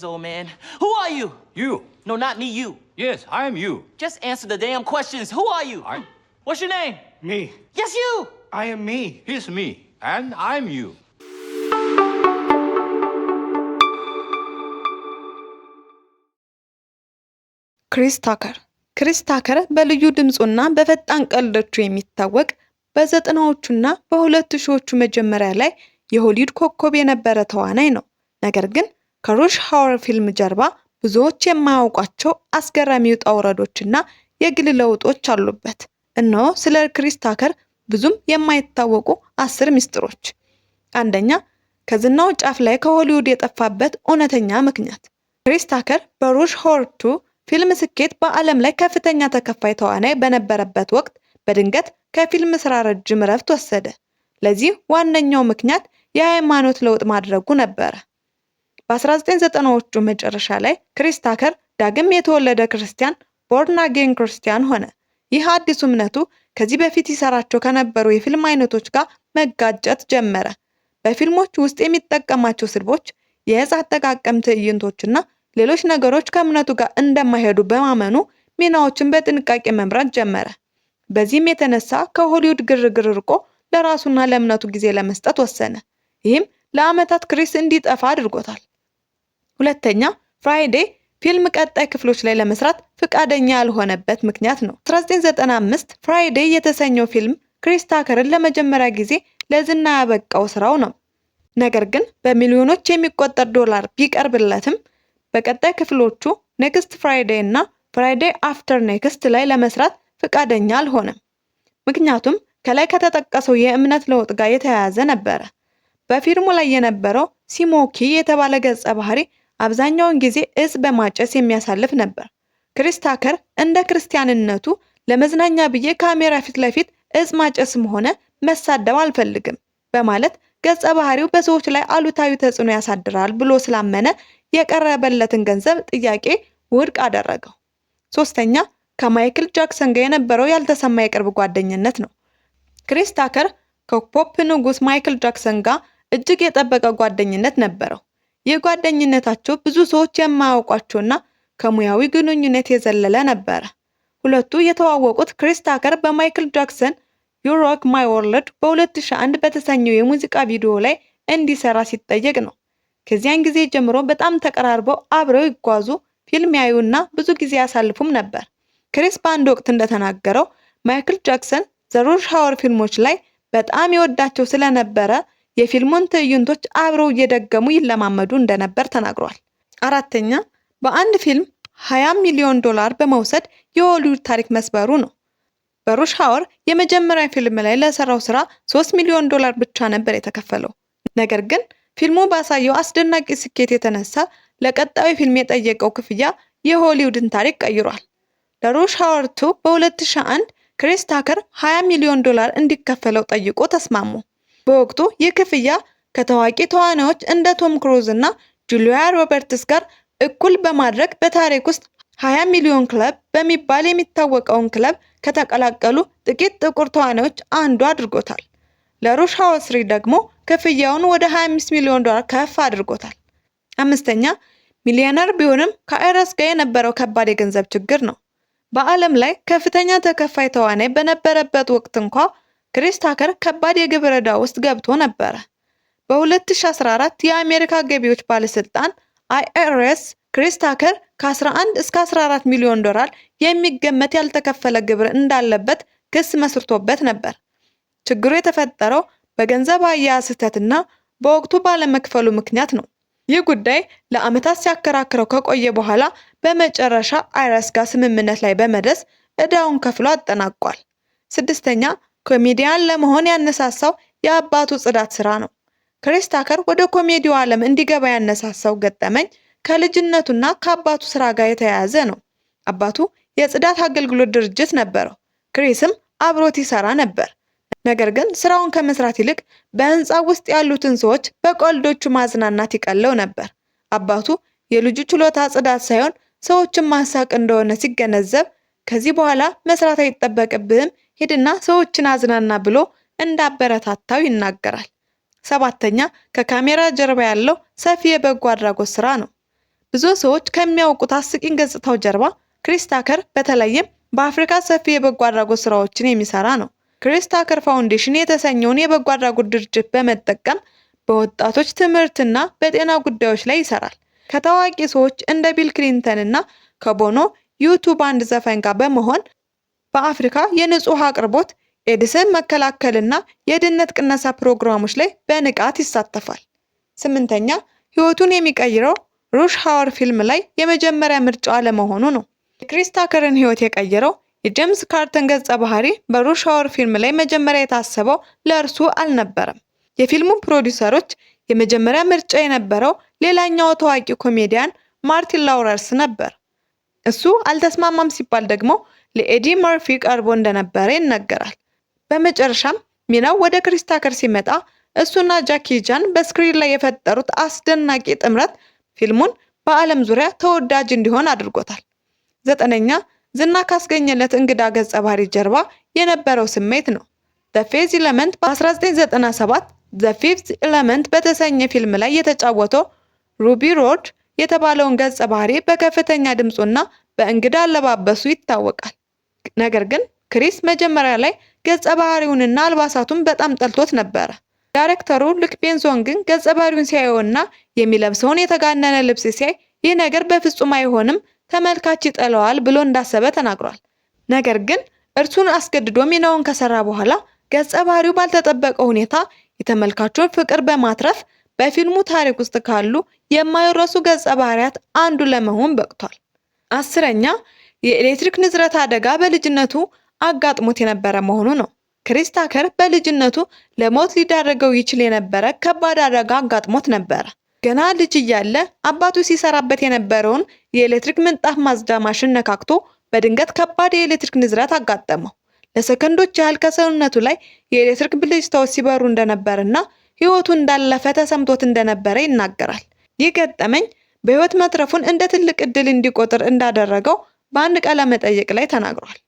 old man. Who are you? You. No, not me, you. Yes, I am you. Just answer the damn questions. Who are you? What's your name? Me. Yes, you. I am me. He's me. And I'm you. ክሪስ ታከር በልዩ ድምጹና በፈጣን ቀልዶቹ የሚታወቅ በዘጠናዎቹና በ2000ዎቹ መጀመሪያ ላይ የሆሊውድ ኮከብ የነበረ ተዋናይ ነው። ነገር ግን ከሩሽ ሃወር ፊልም ጀርባ ብዙዎች የማያውቋቸው አስገራሚ ውጣ ውረዶችና የግል ለውጦች አሉበት። እነሆ ስለ ክሪስ ታከር ብዙም የማይታወቁ 10 ሚስጥሮች። አንደኛ፣ ከዝናው ጫፍ ላይ ከሆሊውድ የጠፋበት እውነተኛ ምክንያት። ክሪስ ታከር በሩሽ ሃወር 2 ፊልም ስኬት በዓለም ላይ ከፍተኛ ተከፋይ ተዋናይ በነበረበት ወቅት በድንገት ከፊልም ስራ ረጅም እረፍት ወሰደ። ለዚህ ዋነኛው ምክንያት የሃይማኖት ለውጥ ማድረጉ ነበረ። በ1990ዎቹ መጨረሻ ላይ ክሪስ ታከር ዳግም የተወለደ ክርስቲያን ቦርን አጌን ክርስቲያን ሆነ። ይህ አዲሱ እምነቱ ከዚህ በፊት ይሰራቸው ከነበሩ የፊልም አይነቶች ጋር መጋጨት ጀመረ። በፊልሞች ውስጥ የሚጠቀማቸው ስድቦች፣ የዕፅ አጠቃቀም ትዕይንቶችና ሌሎች ነገሮች ከእምነቱ ጋር እንደማይሄዱ በማመኑ ሚናዎችን በጥንቃቄ መምረጥ ጀመረ። በዚህም የተነሳ ከሆሊውድ ግርግር ርቆ ለራሱና ለእምነቱ ጊዜ ለመስጠት ወሰነ። ይህም ለዓመታት ክሪስ እንዲጠፋ አድርጎታል። ሁለተኛ፣ ፍራይዴ ፊልም ቀጣይ ክፍሎች ላይ ለመስራት ፍቃደኛ ያልሆነበት ምክንያት ነው። 1995 ፍራይዴ የተሰኘው ፊልም ክሪስ ታከርን ለመጀመሪያ ጊዜ ለዝና ያበቃው ስራው ነው። ነገር ግን በሚሊዮኖች የሚቆጠር ዶላር ቢቀርብለትም በቀጣይ ክፍሎቹ ኔክስት ፍራይዴ እና ፍራይዴ አፍተር ኔክስት ላይ ለመስራት ፍቃደኛ አልሆነም። ምክንያቱም ከላይ ከተጠቀሰው የእምነት ለውጥ ጋር የተያያዘ ነበረ። በፊልሙ ላይ የነበረው ሲሞኪ የተባለ ገጸ ባህሪ አብዛኛውን ጊዜ ዕፅ በማጨስ የሚያሳልፍ ነበር። ክሪስ ታከር እንደ ክርስቲያንነቱ ለመዝናኛ ብዬ ካሜራ ፊት ለፊት ዕፅ ማጨስም ሆነ መሳደብ አልፈልግም በማለት ገጸ ባህሪው በሰዎች ላይ አሉታዊ ተጽዕኖ ያሳድራል ብሎ ስላመነ የቀረበለትን ገንዘብ ጥያቄ ውድቅ አደረገው። ሶስተኛ፣ ከማይክል ጃክሰን ጋር የነበረው ያልተሰማ የቅርብ ጓደኝነት ነው። ክሪስ ታከር ከፖፕ ንጉስ ማይክል ጃክሰን ጋር እጅግ የጠበቀ ጓደኝነት ነበረው። ይህ ጓደኝነታቸው ብዙ ሰዎች የማያውቋቸውና ከሙያዊ ግንኙነት የዘለለ ነበረ። ሁለቱ የተዋወቁት ክሪስ ታከር በማይክል ጃክሰን ዩ ሮክ ማይ ወርልድ በ2001 በተሰኘው የሙዚቃ ቪዲዮ ላይ እንዲሰራ ሲጠየቅ ነው። ከዚያን ጊዜ ጀምሮ በጣም ተቀራርበው አብረው ይጓዙ፣ ፊልም ያዩና ብዙ ጊዜ ያሳልፉም ነበር። ክሪስ በአንድ ወቅት እንደተናገረው ማይክል ጃክሰን ዘ ሩሽ ሃወር ፊልሞች ላይ በጣም ይወዳቸው ስለነበረ የፊልሙን ትዕይንቶች አብረው እየደገሙ ይለማመዱ እንደነበር ተናግሯል። አራተኛ፣ በአንድ ፊልም $20 ሚሊዮን በመውሰድ የሆሊውድ ታሪክ መስበሩ ነው። በሩሽ ሃወር የመጀመሪያ ፊልም ላይ ለሰራው ስራ $3 ሚሊዮን ብቻ ነበር የተከፈለው። ነገር ግን ፊልሙ ባሳየው አስደናቂ ስኬት የተነሳ ለቀጣዩ ፊልም የጠየቀው ክፍያ የሆሊውድን ታሪክ ቀይሯል። ለሩሽ ሃወር 2 በ2001 ክሪስ ታከር $20 ሚሊዮን እንዲከፈለው ጠይቆ ተስማሙ። በወቅቱ ይህ ክፍያ ከታዋቂ ተዋናዮች እንደ ቶም ክሩዝ እና ጁሊያ ሮበርትስ ጋር እኩል በማድረግ በታሪክ ውስጥ 20 ሚሊዮን ክለብ በሚባል የሚታወቀውን ክለብ ከተቀላቀሉ ጥቂት ጥቁር ተዋናዮች አንዱ አድርጎታል። ለሩሽ ሃወር 3 ደግሞ ክፍያውን ወደ $25 ሚሊዮን ከፍ አድርጎታል። አምስተኛ፣ ሚሊዮነር ቢሆንም ከአይረስ ጋር የነበረው ከባድ የገንዘብ ችግር ነው። በዓለም ላይ ከፍተኛ ተከፋይ ተዋናይ በነበረበት ወቅት እንኳ ክሪስ ታከር ከባድ የግብር ዕዳ ውስጥ ገብቶ ነበረ። በ2014 የአሜሪካ ገቢዎች ባለስልጣን IRS ክሪስ ታከር ከ11 እስከ $14 ሚሊዮን የሚገመት ያልተከፈለ ግብር እንዳለበት ክስ መስርቶበት ነበር። ችግሩ የተፈጠረው በገንዘብ አያያዝ ስህተትና በወቅቱ ባለመክፈሉ ምክንያት ነው። ይህ ጉዳይ ለዓመታት ሲያከራክረው ከቆየ በኋላ በመጨረሻ አይረስ ጋር ስምምነት ላይ በመድረስ ዕዳውን ከፍሎ አጠናቋል። ስድስተኛ፣ ኮሜዲያን ለመሆን ያነሳሳው የአባቱ ጽዳት ስራ ነው። ክሪስ ታከር ወደ ኮሜዲው ዓለም እንዲገባ ያነሳሳው ገጠመኝ ከልጅነቱና ከአባቱ ስራ ጋር የተያያዘ ነው። አባቱ የጽዳት አገልግሎት ድርጅት ነበረው። ክሪስም አብሮት ይሰራ ነበር። ነገር ግን ስራውን ከመስራት ይልቅ በህንፃ ውስጥ ያሉትን ሰዎች በቀልዶቹ ማዝናናት ይቀለው ነበር። አባቱ የልጁ ችሎታ ጽዳት ሳይሆን ሰዎችን ማሳቅ እንደሆነ ሲገነዘብ ከዚህ በኋላ መስራት አይጠበቅብህም፣ ሄድና ሰዎችን አዝናና ብሎ እንዳበረታታው ይናገራል። ሰባተኛ፣ ከካሜራ ጀርባ ያለው ሰፊ የበጎ አድራጎት ስራ ነው። ብዙ ሰዎች ከሚያውቁት አስቂኝ ገጽታው ጀርባ ክሪስ ታከር በተለይም በአፍሪካ ሰፊ የበጎ አድራጎት ስራዎችን የሚሰራ ነው። ክሪስ ታከር ፋውንዴሽን የተሰኘውን የበጎ አድራጎት ድርጅት በመጠቀም በወጣቶች ትምህርትና በጤና ጉዳዮች ላይ ይሰራል። ከታዋቂ ሰዎች እንደ ቢል ክሊንተን እና ከቦኖ ዩቱብ አንድ ዘፈን ጋር በመሆን በአፍሪካ የንጹህ ውሃ አቅርቦት፣ ኤድስን መከላከልና የድህነት ቅነሳ ፕሮግራሞች ላይ በንቃት ይሳተፋል። 8ኛ ህይወቱን የሚቀይረው ሩሽ ሃወር ፊልም ላይ የመጀመሪያ ምርጫው አለመሆኑ ነው። የክሪስ ታከርን ህይወት የቀየረው የጄምስ ካርተን ገጸ ባህሪ በሩሽ ሃወር ፊልም ላይ መጀመሪያ የታሰበው ለእርሱ አልነበረም። የፊልሙ ፕሮዲውሰሮች የመጀመሪያ ምርጫ የነበረው ሌላኛው ታዋቂ ኮሜዲያን ማርቲን ላውረንስ ነበር። እሱ አልተስማማም ሲባል ደግሞ ለኤዲ መርፊ ቀርቦ እንደነበረ ይነገራል። በመጨረሻም ሚናው ወደ ክሪስ ታከር ሲመጣ እሱና ጃኪ ቻን በስክሪን ላይ የፈጠሩት አስደናቂ ጥምረት ፊልሙን በዓለም ዙሪያ ተወዳጅ እንዲሆን አድርጎታል። 9ኛ ዝና ካስገኘለት እንግዳ ገጸ ባህሪ ጀርባ የነበረው ስሜት ነው። ዘ ፌዝ ኤለመንት በ1997 ዘ ፊፍዝ ኤለመንት በተሰኘ ፊልም ላይ የተጫወተው ሩቢ ሮድ የተባለውን ገጸ ባህሪ በከፍተኛ ድምፁና በእንግዳ አለባበሱ ይታወቃል። ነገር ግን ክሪስ መጀመሪያ ላይ ገጸ ባህሪውንና አልባሳቱን በጣም ጠልቶት ነበረ። ዳይሬክተሩ ሉክ ቤንሶን ግን ገጸ ባህሪውን ሲያየውና የሚለብሰውን የተጋነነ ልብስ ሲያይ ይህ ነገር በፍጹም አይሆንም፣ ተመልካች ይጠላዋል ብሎ እንዳሰበ ተናግሯል። ነገር ግን እርሱን አስገድዶ ሚናውን ከሰራ በኋላ ገጸ ባህሪው ባልተጠበቀ ሁኔታ የተመልካቹን ፍቅር በማትረፍ በፊልሙ ታሪክ ውስጥ ካሉ የማይረሱ ገጸ ባህሪያት አንዱ ለመሆን በቅቷል። 10ኛ የኤሌክትሪክ ንዝረት አደጋ በልጅነቱ አጋጥሞት የነበረ መሆኑ ነው። ክሪስ ታከር በልጅነቱ ለሞት ሊዳረገው ይችል የነበረ ከባድ አደጋ አጋጥሞት ነበረ። ገና ልጅ እያለ አባቱ ሲሰራበት የነበረውን የኤሌክትሪክ ምንጣፍ ማጽጃ ማሽን ነካክቶ በድንገት ከባድ የኤሌክትሪክ ንዝረት አጋጠመው። ለሰከንዶች ያህል ከሰውነቱ ላይ የኤሌክትሪክ ብልጭታዎች ሲበሩ እንደነበርና ህይወቱ እንዳለፈ ተሰምቶት እንደነበረ ይናገራል። ይህ ገጠመኝ በህይወት መትረፉን እንደ ትልቅ ዕድል እንዲቆጥር እንዳደረገው በአንድ ቃለ መጠይቅ ላይ ተናግሯል።